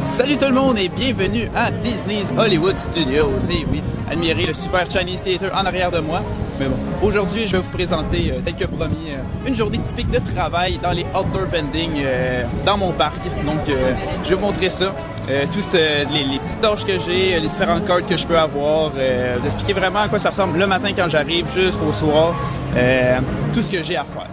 Salut tout le monde et bienvenue à Disney's Hollywood Studios. Et oui, admirez le super Chinese Theater en arrière de moi. Mais bon, aujourd'hui je vais vous présenter, tel que promis, une journée typique de travail dans les outdoor vending dans mon parc. Donc je vais vous montrer ça, toutes les petites tâches que j'ai, les différentes cartes que je peux avoir, vous expliquer vraiment à quoi ça ressemble le matin quand j'arrive jusqu'au soir, tout ce que j'ai à faire.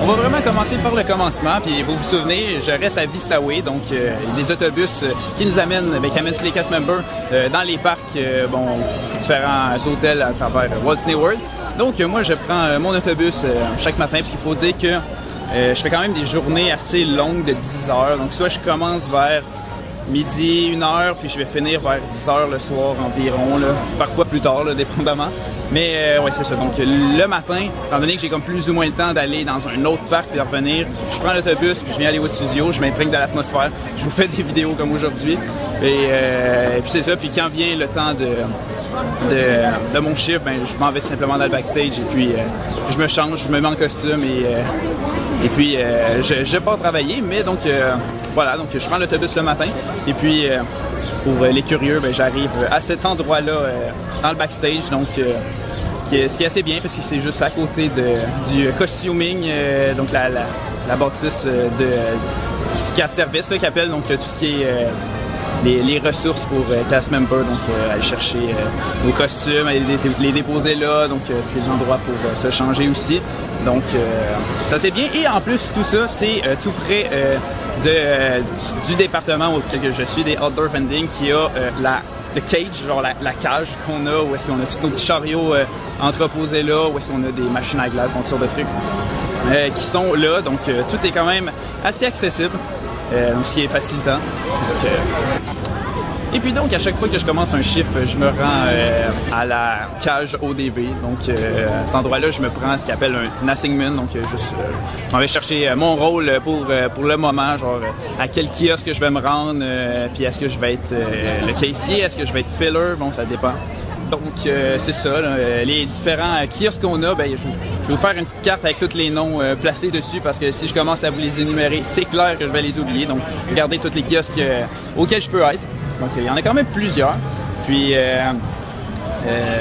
On va vraiment commencer par le commencement, puis vous vous souvenez, je reste à Vista Way, donc des autobus qui nous amènent, qui amènent tous les cast members dans les parcs, différents hôtels à travers Walt Disney World. Donc moi je prends mon autobus chaque matin, parce qu'il faut dire que je fais quand même des journées assez longues de 10 heures, donc soit je commence vers midi, 1 heure, puis je vais finir vers 10 heures le soir environ, là, parfois plus tard, là, dépendamment. Mais ouais, c'est ça. Donc le matin, étant donné que j'ai comme plus ou moins le temps d'aller dans un autre parc et de revenir, je prends l'autobus, puis je viens à Hollywood Studios, je m'imprègne de l'atmosphère, je vous fais des vidéos comme aujourd'hui. Et puis c'est ça, puis quand vient le temps de mon chiffre, ben, je m'en vais tout simplement dans le backstage et puis je me change, je me mets en costume et puis je pars travailler, mais donc voilà, donc je prends l'autobus le matin et puis pour les curieux, ben, j'arrive à cet endroit-là dans le backstage, donc ce qui est assez bien parce que c'est juste à côté du costuming, donc la bâtisse du cast service qui appelle, donc tout ce qui est les ressources pour cast members, donc aller chercher nos costumes, aller les déposer là, donc tous les endroits pour se changer aussi. Donc ça c'est bien et en plus tout ça c'est tout près du département où je suis, des outdoor vending, qui a le cage, genre la cage qu'on a, où est-ce qu'on a tous nos petits chariots entreposés là, où est-ce qu'on a des machines à glace, toutes sortes de trucs qui sont là, donc tout est quand même assez accessible, donc ce qui est facilitant. Et puis donc, à chaque fois que je commence un chiffre, je me rends à la cage ODV. Donc, à cet endroit-là, je me prends ce qu'on appelle un assignment. Donc, juste, je vais chercher mon rôle pour le moment, genre à quel kiosque je vais me rendre, puis est-ce que je vais être le caissier, est-ce que je vais être filler, bon, ça dépend. Donc, c'est ça, là, les différents kiosques qu'on a, ben, je vais vous faire une petite carte avec tous les noms placés dessus, parce que si je commence à vous les énumérer, c'est clair que je vais les oublier. Donc, regardez tous les kiosques auxquels je peux être. Donc, il y en a quand même plusieurs. Puis,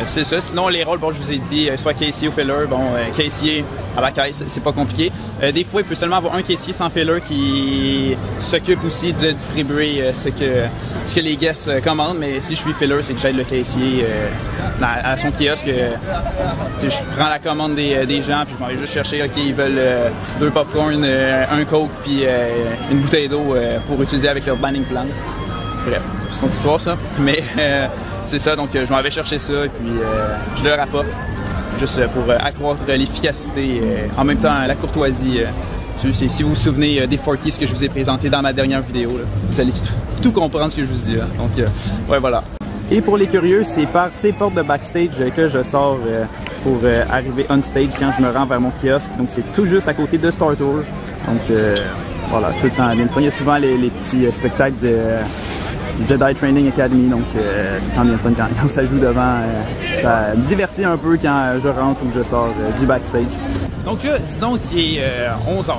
c'est ça. Sinon, les rôles, bon, je vous ai dit, soit caissier ou filler. Bon, caissier à la caisse, c'est pas compliqué. Des fois, il peut seulement avoir un caissier sans filler qui s'occupe aussi de distribuer ce que les guests commandent. Mais si je suis filler, c'est que j'aide le caissier à son kiosque. Je prends la commande des gens, puis je m'en vais juste chercher, OK, ils veulent 2 popcorn, un Coke, puis une bouteille d'eau pour utiliser avec leur banning plan. Bref, c'est une autre histoire ça, mais c'est ça, donc je m'en vais chercher ça et puis je le rapporte, juste pour accroître l'efficacité, en même temps la courtoisie. Si vous vous souvenez des 4 keys que je vous ai présenté dans ma dernière vidéo, là, vous allez tout comprendre ce que je vous dis. Là. Donc ouais, voilà. Et pour les curieux, c'est par ces portes de backstage que je sors pour arriver on stage quand je me rends vers mon kiosque. Donc c'est tout juste à côté de Star Tours. Donc voilà, c'est tout le temps bien. Il y a souvent les petits spectacles de Jedi Training Academy, donc tout le temps bien fun quand ça joue devant. Ça me divertit un peu quand je rentre ou que je sors du backstage. Donc là, disons qu'il est 11h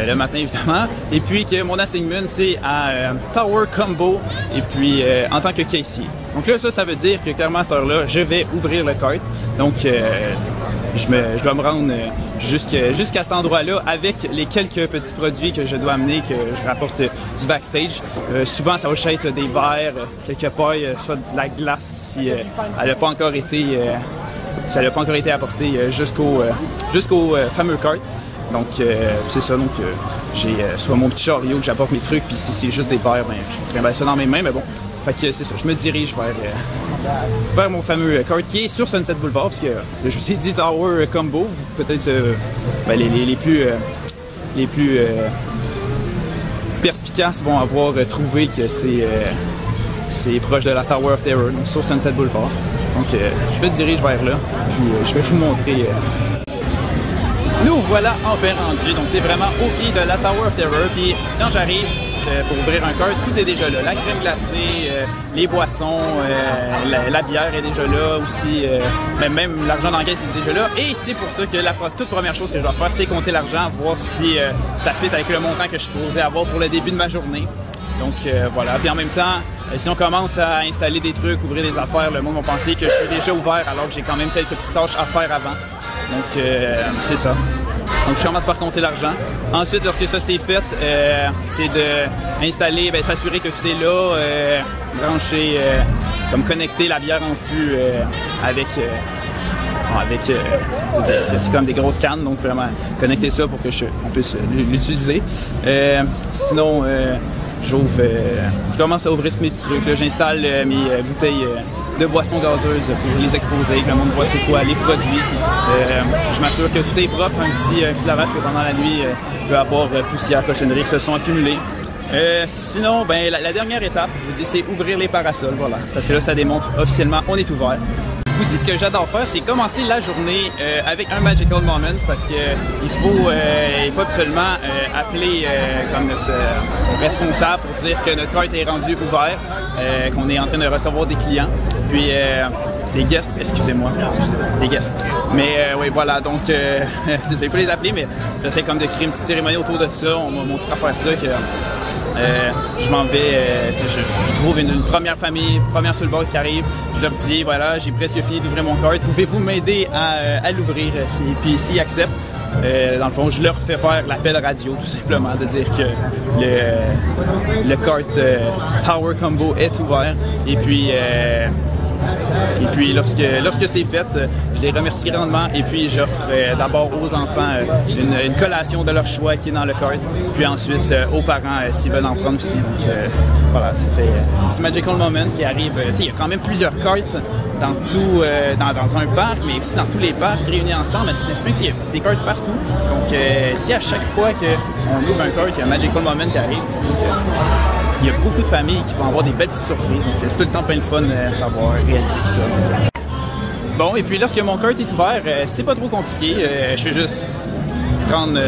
le matin évidemment, et puis que mon assignment c'est à Tower Combo et puis en tant que caissier. Donc là, ça veut dire que clairement à cette heure-là, je vais ouvrir le cart. Donc je dois me rendre jusqu'à cet endroit-là avec les quelques petits produits que je dois amener, que je rapporte du backstage. Souvent, ça va être des verres, quelques pailles, soit de la glace si elle n'a pas encore été apportée jusqu'au fameux cart. Donc c'est ça, donc j'ai soit mon petit chariot que j'apporte mes trucs, puis si c'est juste des verres, ben, je trimballe ça dans mes mains, mais bon. Fait que c'est ça, je me dirige vers mon fameux cart qui est sur Sunset Boulevard, parce que je vous ai dit Tower Combo, peut-être les plus perspicaces vont avoir trouvé que c'est proche de la Tower of Terror, donc sur Sunset Boulevard. Donc je me dirige vers là, puis je vais vous montrer. Nous voilà enfin rendus, donc c'est vraiment au pied de la Tower of Terror, puis quand j'arrive, pour ouvrir un kart, tout est déjà là. La crème glacée, les boissons, la bière est déjà là aussi, même l'argent dans la caisse est déjà là. Et c'est pour ça que la toute première chose que je dois faire, c'est compter l'argent, voir si ça fit avec le montant que je suis supposé avoir pour le début de ma journée. Donc voilà, puis en même temps, si on commence à installer des trucs, ouvrir des affaires, le monde va penser que je suis déjà ouvert alors que j'ai quand même quelques petites tâches à faire avant. Donc c'est ça. Donc je commence par compter l'argent. Ensuite, lorsque ça c'est fait, c'est d'installer, s'assurer que tout est là, brancher, comme connecter la bière en fût avec c'est comme des grosses cannes, donc vraiment connecter ça pour que on puisse l'utiliser. Sinon, je commence à ouvrir tous mes petits trucs. J'installe mes bouteilles de boissons gazeuses pour les exposer, que le monde voit c'est quoi les produits. Je m'assure que tout est propre, un petit lavage que pendant la nuit il peut y avoir poussière, cochonneries qui se sont accumulées. Sinon, la dernière étape, je vous dis, c'est ouvrir les parasols, voilà. Parce que là, ça démontre officiellement on est ouvert. Aussi, ce que j'adore faire, c'est commencer la journée avec un Magical Moments parce que il faut absolument appeler comme notre responsable pour dire que notre carte est rendu ouvert, qu'on est en train de recevoir des clients. Puis les guests, excusez-moi, les guests. Mais oui, voilà, donc c'est ça, il faut les appeler, mais j'essaie comme de créer une petite cérémonie autour de ça. On m'a montré à faire ça que je m'en vais, je trouve une première famille, première sur le bord qui arrive. Je leur dis, voilà, j'ai presque fini d'ouvrir mon cart. Pouvez-vous m'aider à l'ouvrir? Puis s'ils acceptent, dans le fond, je leur fais faire l'appel radio, tout simplement, de dire que le cart Power Combo est ouvert. Et puis lorsque c'est fait, je les remercie grandement et puis j'offre d'abord aux enfants une collation de leur choix qui est dans le cart, puis ensuite aux parents s'ils veulent en prendre aussi. Donc voilà, ça fait ce Magical Moment qui arrive. Il y a quand même plusieurs cartes dans dans un parc, mais aussi dans tous les parcs réunis ensemble à Disney Springs. Il y a des cartes partout. Donc si à chaque fois qu'on ouvre un cart, il y a un Magical Moment qui arrive. Il y a beaucoup de familles qui vont avoir des belles petites surprises. Donc c'est tout le temps plein de fun à savoir réaliser tout ça. Bon, et puis lorsque mon cart est ouvert, c'est pas trop compliqué. Je fais juste prendre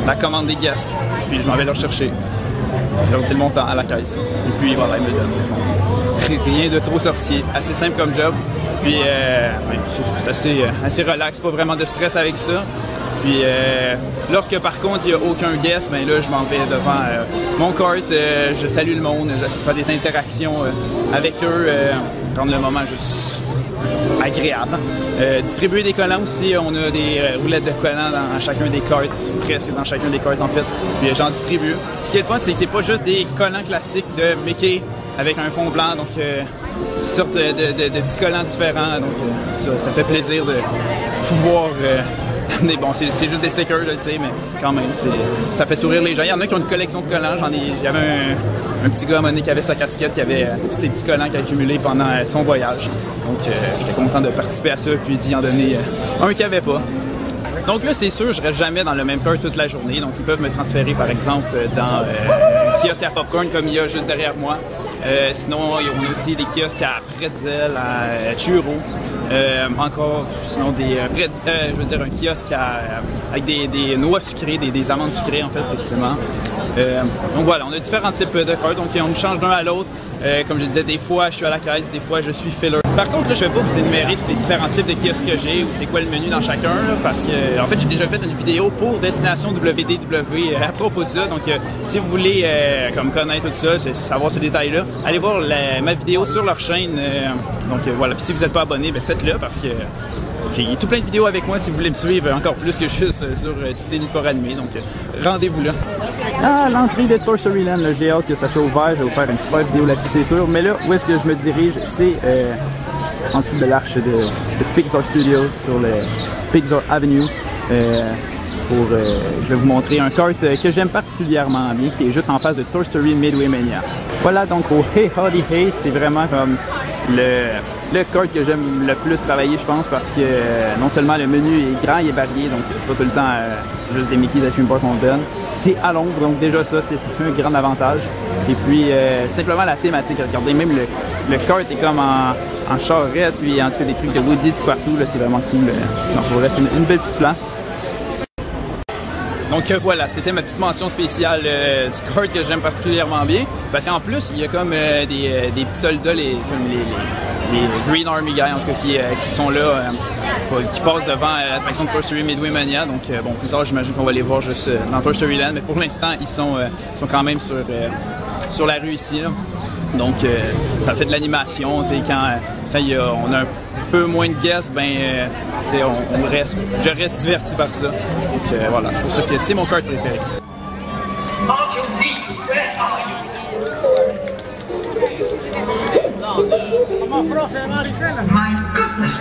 la commande des guests, puis je m'en vais leur chercher. Je leur dis le montant à la caisse. Et puis voilà, ils me donnent. Rien de trop sorcier. Assez simple comme job. Puis c'est assez relax, pas vraiment de stress avec ça. Puis lorsque par contre il n'y a aucun guest, là je m'en vais devant mon cart, je salue le monde, j'essaie de faire des interactions avec eux, rendre le moment juste agréable. Distribuer des collants aussi, on a des roulettes de collants dans chacun des carts, presque dans chacun des carts en fait, puis j'en distribue. Ce qui est le fun, c'est que c'est pas juste des collants classiques de Mickey avec un fond blanc, donc toutes sortes de petits collants différents, donc ça fait plaisir de pouvoir... Mais bon, c'est juste des stickers, je le sais, mais quand même, ça fait sourire les gens. Il y en a qui ont une collection de collants. J'avais un petit gars à Monique qui avait sa casquette, qui avait tous ces petits collants qu'il a accumulés pendant son voyage. Donc, j'étais content de participer à ça, puis d'y en donner un qu'il n'y avait pas. Donc là, c'est sûr, je reste jamais dans le même cart toute la journée. Donc, ils peuvent me transférer, par exemple, dans un kiosque à popcorn comme il y a juste derrière moi. Sinon, on a aussi des kiosques à pretzel, à churros. Encore, sinon un kiosque avec des noix sucrées, des amandes sucrées en fait précisément. Donc voilà, on a différents types de cartes, donc on change d'un à l'autre. Comme je disais, des fois je suis à la caisse, des fois je suis filler. Par contre, là, je vais pas vous énumérer tous les différents types de kiosques que j'ai ou c'est quoi le menu dans chacun, là, parce que en fait j'ai déjà fait une vidéo pour Destination WDW à propos de ça. Donc si vous voulez comme connaître tout ça, savoir ce détail-là, allez voir ma vidéo sur leur chaîne. Donc voilà, puis si vous n'êtes pas abonné, faites-le parce que j'ai tout plein de vidéos avec moi si vous voulez me suivre encore plus que juste sur Disney l'histoire animée. Donc rendez-vous là. À l'entrée de Toy Story Land, j'ai hâte que ça soit ouvert. Je vais vous faire une super vidéo là-dessus, c'est sûr. Mais là, où est-ce que je me dirige? C'est en dessous de l'arche de Pixar Studios sur le Pixar Avenue. Je vais vous montrer un kart que j'aime particulièrement bien, qui est juste en face de Toy Story Midway Mania. Voilà, donc au Hey Howdy Hey, c'est vraiment comme le kart que j'aime le plus travailler, je pense, parce que non seulement le menu est grand, il est varié, donc c'est pas tout le temps juste des Mickey de Theme Park qu'on donne. C'est à l'ombre, donc déjà ça, c'est un grand avantage. Et puis, simplement la thématique, regardez, même le kart est comme en charrette, puis en tout cas des trucs de Woody tout partout, c'est vraiment cool. Donc, c'est une belle petite place. Donc voilà, c'était ma petite mention spéciale du kart que j'aime particulièrement bien. Parce qu'en plus, il y a comme des petits soldats, les Green Army Guys en tout cas, qui sont là, qui passent devant l'attraction de Toy Story Midway Mania. Donc bon, plus tard, j'imagine qu'on va les voir juste dans Toy Story Land. Mais pour l'instant, ils sont quand même sur la rue ici. Là. Donc ça fait de l'animation. Quand on a un peu moins de guests, ben je reste diverti par ça. Donc voilà, c'est pour ça que c'est mon kart préféré. My goodness!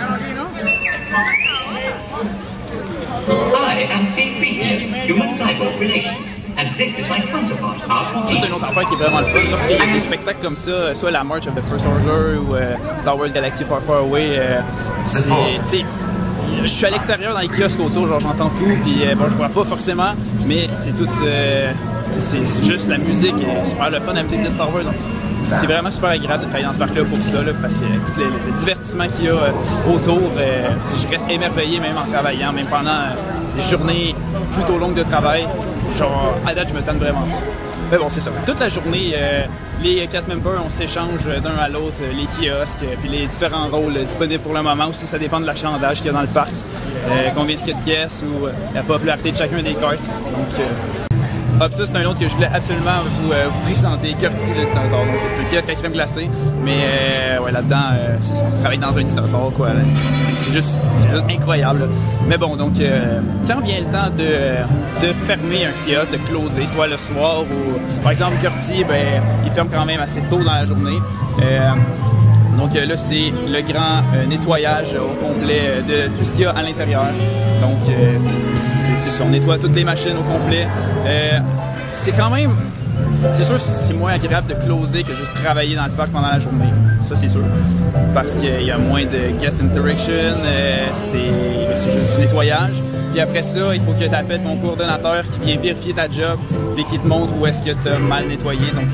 I am C3, Human Cyborg Relations, and this is my counterpart, R2D. C'est une autre affaire qui est vraiment le fun. Lorsqu'il y a des spectacles comme ça, soit la March of the First Order ou Star Wars Galaxy Far Far Away, je suis à l'extérieur dans les kiosques autour, genre j'entends tout, puis bon, je vois pas forcément, mais c'est tout, c'est juste la musique est super le fun, la musique de Star Wars. Donc, c'est vraiment super agréable de travailler dans ce parc-là pour ça, là, parce que tout le divertissement qu'il y a autour, je reste émerveillé même en travaillant, même pendant des journées plutôt longues de travail. Genre, à date, je me tente vraiment pas. Mais bon, c'est ça. Toute la journée, les cast members, on s'échange d'un à l'autre, les kiosques, puis les différents rôles disponibles pour le moment. Aussi, ça dépend de l'achalandage qu'il y a dans le parc, combien de guests ou la popularité de chacun des cartes. Donc, ça, c'est un autre que je voulais absolument vous présenter, Curti le dinosaure. Donc, c'est un kiosque à crème glacée, mais ouais, là-dedans, on travaille dans un dinosaure, quoi. C'est juste incroyable. Là. Mais bon, donc, quand vient le temps de fermer un kiosque, de closer, soit le soir ou, par exemple, Curti, ben, il ferme quand même assez tôt dans la journée. Donc là, c'est le grand nettoyage au complet de tout ce qu'il y a à l'intérieur. Donc, c'est ça, on nettoie toutes les machines au complet. C'est quand même, c'est sûr que c'est moins agréable de closer que juste travailler dans le parc pendant la journée. Ça, c'est sûr. Parce qu'il y a moins de guest interaction, c'est juste du nettoyage. Puis après ça, il faut que tu appelles ton coordonnateur qui vient vérifier ta job et qui te montre où est-ce que tu as mal nettoyé. Donc,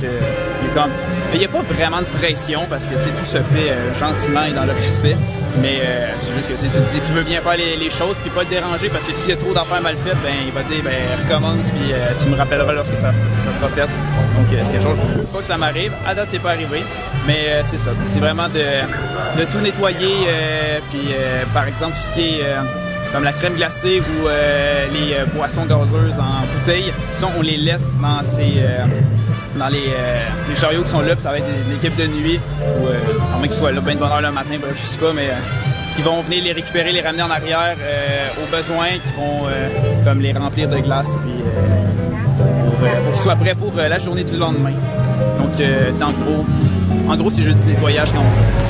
il n'y a pas vraiment de pression parce que tout se fait gentiment et dans le respect. Mais c'est juste que tu te dis que tu veux bien faire les choses puis pas le déranger parce que s'il y a trop d'affaires mal faites, ben, il va dire recommence puis tu me rappelleras lorsque ça sera fait. Donc c'est quelque chose, je ne veux pas que ça m'arrive. À date, c'est pas arrivé. Mais c'est ça. C'est vraiment de tout nettoyer. Puis par exemple, tout ce qui est comme la crème glacée ou les boissons gazeuses en bouteille, on les laisse dans les chariots qui sont là, puis ça va être une équipe de nuit, ou à moins qu'ils soient là bien de bonne heure le matin, bref, je sais pas, mais qui vont venir les récupérer, les ramener en arrière au besoin, qui vont comme les remplir de glace, puis pour qu'ils soient prêts pour la journée du lendemain. Donc, en gros, c'est juste du nettoyage quand on fait ça.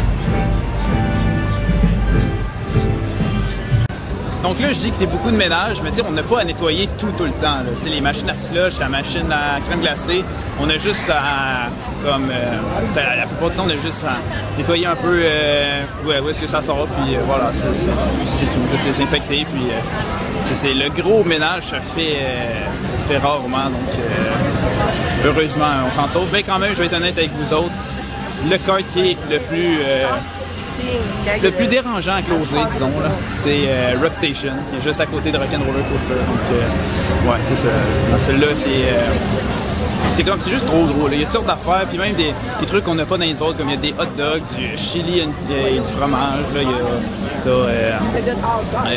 Donc là, je dis que c'est beaucoup de ménage, mais on n'a pas à nettoyer tout le temps. Là. Les machines à slush, la machine à crème glacée, on a juste à, comme la plupart du temps, on a juste à nettoyer un peu où est-ce que ça sort, puis voilà, c'est tout, juste désinfecter, puis c'est le gros ménage se fait rarement, donc heureusement, on s'en sauve. Mais quand même, je vais être honnête avec vous autres, le kart qui est le plus dérangeant à closer, disons, c'est Rock Station, qui est juste à côté de Rock'n'Roller Coaster. Donc, ouais, c'est ça. Dans celui-là, c'est juste trop gros. Là. Il y a toutes sortes d'affaires, puis même des trucs qu'on n'a pas dans les autres, comme il y a des hot dogs, du chili et du fromage. Là, il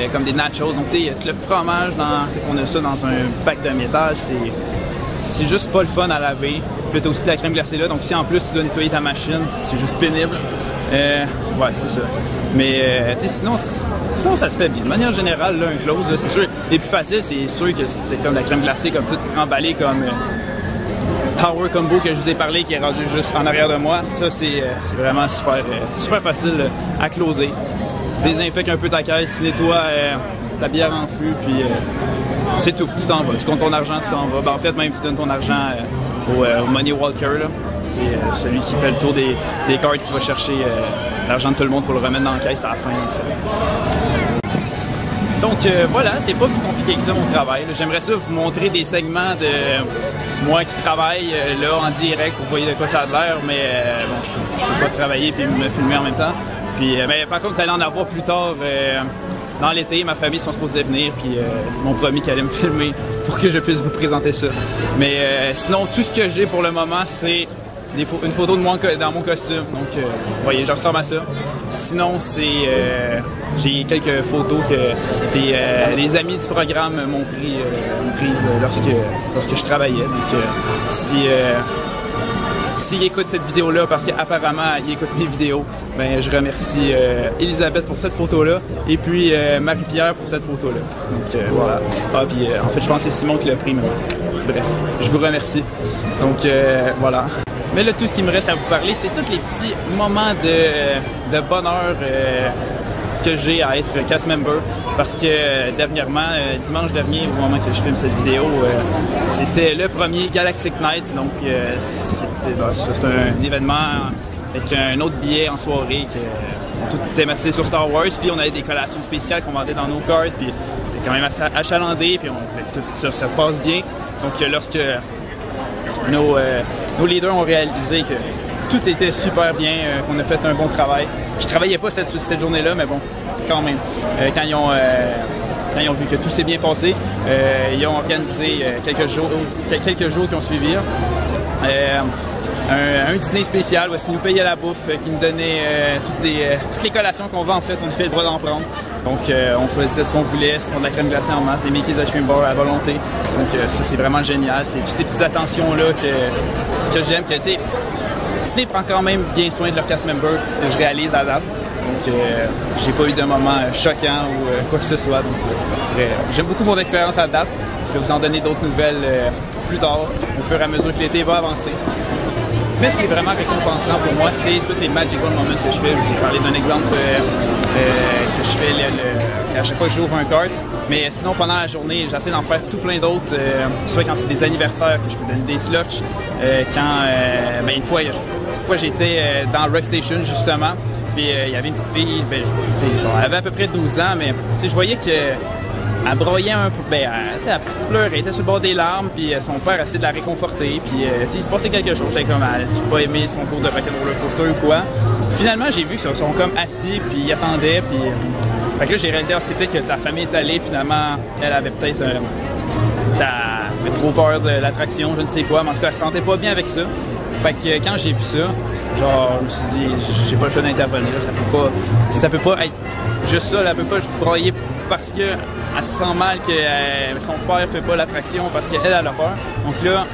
y a comme des nachos. Donc, tu sais, il y a tout le fromage, on a ça dans un bac de métal. C'est juste pas le fun à laver. Puis, t'as aussi de la crème glacée là. Donc, si en plus tu dois nettoyer ta machine, c'est juste pénible. Ouais, c'est ça. Mais sinon, ça se fait bien. De manière générale, là, un close, c'est sûr. Les plus faciles, c'est sûr que c'est comme de la crème glacée, comme tout emballé, comme Power Combo que je vous ai parlé, qui est rendu juste en arrière de moi. Ça, c'est vraiment super facile à closer. Désinfecte un peu ta caisse, tu nettoies la bière en fût, puis c'est tout. Tu t'en vas. Tu comptes ton argent, tu t'en vas. Ben, en fait, même tu donnes ton argent au Money Walker, là. C'est celui qui fait le tour des cartes qui va chercher l'argent de tout le monde pour le remettre dans la caisse à la fin. Donc voilà, c'est pas plus compliqué que ça mon travail. J'aimerais ça vous montrer des segments de moi qui travaille là en direct pour vous voyez de quoi ça a l'air, mais bon, je peux pas travailler et me filmer en même temps. Puis, mais par contre, vous allez en avoir plus tard dans l'été, ma famille sont supposés venir, puis ils m'ont promis qu'ils allaient me filmer pour que je puisse vous présenter ça. Mais sinon, tout ce que j'ai pour le moment, c'est une photo de moi dans mon costume. Donc, vous voyez, je ressemble à ça. Sinon, j'ai quelques photos que les amis du programme m'ont prises lorsque je travaillais. Donc, s'ils écoutent cette vidéo-là, parce qu'apparemment, ils écoutent mes vidéos, ben, je remercie Elisabeth pour cette photo-là et puis Marie-Pierre pour cette photo-là. Donc, voilà. Ah, puis, en fait, je pense que c'est Simon qui l'a pris, mais bref, je vous remercie. Donc, voilà. Mais là, tout ce qui me reste à vous parler, c'est tous les petits moments de bonheur que j'ai à être cast member. Parce que dernièrement, dimanche dernier, au moment que je filme cette vidéo, c'était le premier Galactic Night. Donc, c'est un événement avec un autre billet en soirée tout thématisé sur Star Wars. Puis on avait des collations spéciales qu'on vendait dans nos cartes. Puis c'était quand même assez achalandé. Puis tout ça se passe bien. Donc, lorsque nos leaders ont réalisé que tout était super bien, qu'on a fait un bon travail. Je travaillais pas cette journée-là, mais bon, quand même. Quand ils ont vu que tout s'est bien passé, ils ont organisé quelques jours qui ont suivi. Un dîner spécial où ils nous payaient la bouffe, qui nous donnait toutes les collations qu'on vend en fait, on avait le droit d'en prendre. Donc on choisissait ce qu'on voulait, c'était de la crème glacée en masse, des Mickey's Ice Cream Bar à volonté. Donc ça c'est vraiment génial, c'est toutes ces petites attentions-là que j'aime, que tu sais, Disney prend quand même bien soin de leur cast member, que je réalise à date. Donc j'ai pas eu de moment choquant ou quoi que ce soit. Donc j'aime beaucoup mon expérience à date. Je vais vous en donner d'autres nouvelles plus tard, au fur et à mesure que l'été va avancer. Mais ce qui est vraiment récompensant pour moi, c'est tous les magical moments que je fais. Je vais parler d'un exemple que je fais à chaque fois que j'ouvre un card. Mais sinon, pendant la journée, j'essaie d'en faire tout plein d'autres. Soit quand c'est des anniversaires, que je peux donner des slushs. Une fois j'étais dans Rock Station, justement. Puis il y avait une petite fille, genre, elle avait à peu près 12 ans, mais je voyais que elle broyait un peu, elle pleurait, elle était sur le bord des larmes, puis son père essayait de la réconforter, puis il se passait quelque chose. J'avais comme, elle n'a pas aimé son cours de roller coaster ou quoi. Finalement, j'ai vu qu'ils sont comme assis, puis ils attendaient, puis fait que là, j'ai réalisé, c'est peut-être que sa famille est allée, finalement, elle avait peut-être avait trop peur de l'attraction, je ne sais quoi, mais en tout cas, elle se sentait pas bien avec ça. Fait que quand j'ai vu ça, genre, je me suis dit, j'ai pas le choix d'intervenir, ça peut pas être juste ça, elle peut pas broyer parce que elle se sent mal que son père fait pas l'attraction parce qu'elle a peur. Donc là,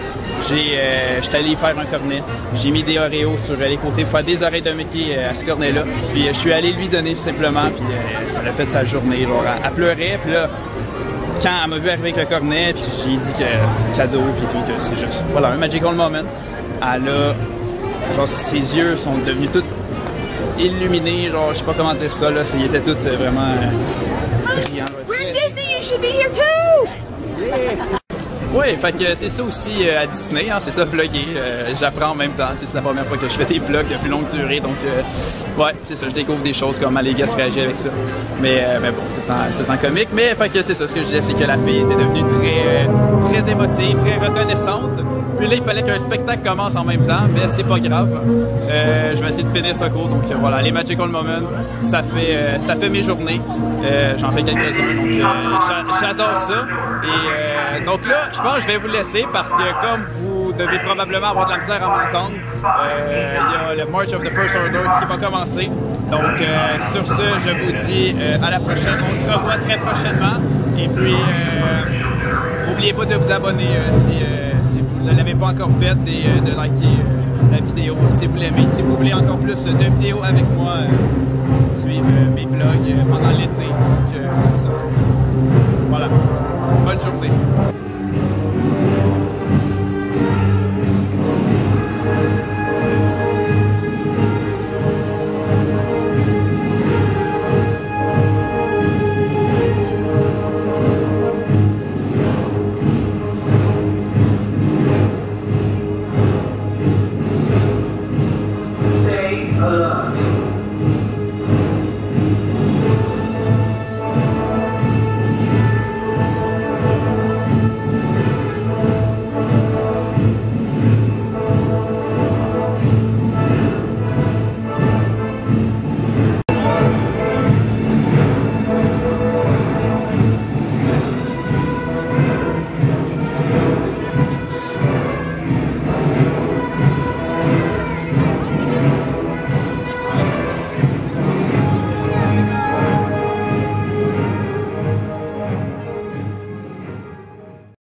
j'étais allé faire un cornet. J'ai mis des Oreos sur les côtés pour faire des oreilles de Mickey à ce cornet-là. Puis je suis allé lui donner tout simplement, puis ça l'a fait sa journée. Genre, elle pleurait, puis là, quand elle m'a vu arriver avec le cornet, puis j'ai dit que c'était un cadeau, puis tout, que c'est juste, voilà, un magical moment. Elle a, genre, ses yeux sont devenus tout illuminés, genre, je sais pas comment dire ça, là, ils étaient tous vraiment brillants. We're Disney, you should be here too! Yeah. Oui, fait que c'est ça aussi à Disney, hein, c'est ça vlogger. J'apprends en même temps, c'est la première fois que je fais des vlogs de plus longue durée, donc ouais, c'est ça, je découvre des choses, comment les gars se réagissent avec ça. Mais bon, c'est tout le temps comique, mais fait que c'est ça, ce que je disais, c'est que la fille était devenue très émotive, très reconnaissante. Puis là, il fallait qu'un spectacle commence en même temps, mais c'est pas grave. Je vais essayer de finir ce cours, donc voilà, les Magical Moments, ça fait mes journées. J'en fais quelques-uns, donc j'adore ça. Et donc là, je pense que je vais vous laisser parce que comme vous devez probablement avoir de la misère à m'entendre, il y a le March of the First Order qui va commencer. Donc sur ce, je vous dis à la prochaine. On se revoit très prochainement. Et puis, n'oubliez pas de vous abonner si vous ne l'avez pas encore fait et de liker la vidéo si vous l'aimez. Si vous voulez encore plus de vidéos avec moi, suivre mes vlogs pendant l'été. Donc c'est ça. Voilà. Bonne journée.